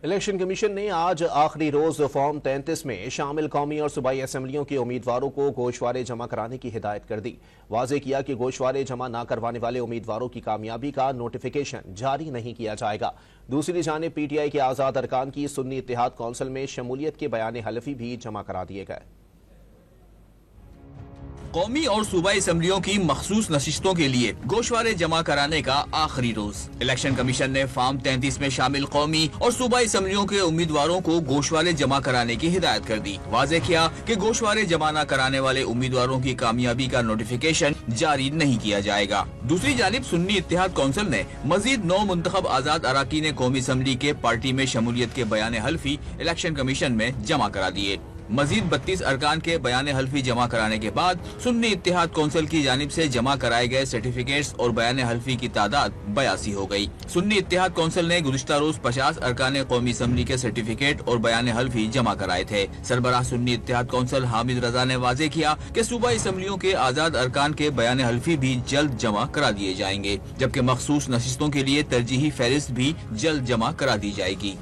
Election commission نے آج آخری روز فارم 33 میں شامل قومی اور صوبائی اسمبلیوں کے امیدواروں کو گوشوارے جمع کرانے کی ہدایت کر دی۔ واضح کیا کہ گوشوارے جمع نہ کروانے والے امیدواروں کی کامیابی کا نوٹیفیکیشن جاری نہیں کیا جائے گا۔ دوسری جانب پی ٹی آئی کے آزاد ارکان کی سنی اتحاد کونسل میں شمولیت کے بیان حلفی بھی جمع کرا دیے گئے۔ قومی اور صوبائی اسمبلیوں کی مخصوص نشستوں کے لیے گوشوارے جمع کرانے کا آخری روز۔ الیکشن کمیشن نے فارم 33 میں شامل قومی اور صوبائی اسمبلیوں کے امیدواروں کو گوشوارے جمع کرانے کی ہدایت کر دی۔ واضح کیا کہ گوشوارے جمع نہ کرانے والے امیدواروں کی کامیابی کا نوٹیفیکیشن جاری نہیں کیا جائے گا۔ دوسری جانب سنی اتحاد کونسل نے مزید 9 منتخب آزاد اراکین قومی اسمبلی کے پارٹی میں شمولیت کے بیان حلفی الیکشن کمیشن میں جمع کرا دیے۔ مزید 32 ارکان کے بیان حلفی جمع کرانے کے بعد سنی اتحاد کونسل کی جانب سے جمع کرائے گئے سرٹیفکیٹس اور بیان حلفی کی تعداد 82 ہو گئی۔ سنی اتحاد کونسل نے گزشتہ روز 50 ارکان قومی اسمبلی کے سرٹیفکیٹ اور بیان حلفی جمع کرائے تھے۔ سربراہ سنی اتحاد کونسل حامد رضا نے واضح کیا کہ صوبائی اسمبلیوں کے آزاد ارکان کے بیان حلفی بھی جلد جمع کرا دیے جائیں گے، جبکہ مخصوص نشستوں کے لیے ترجیحی فہرست بھی جلد جمع کرا دی جائے گی۔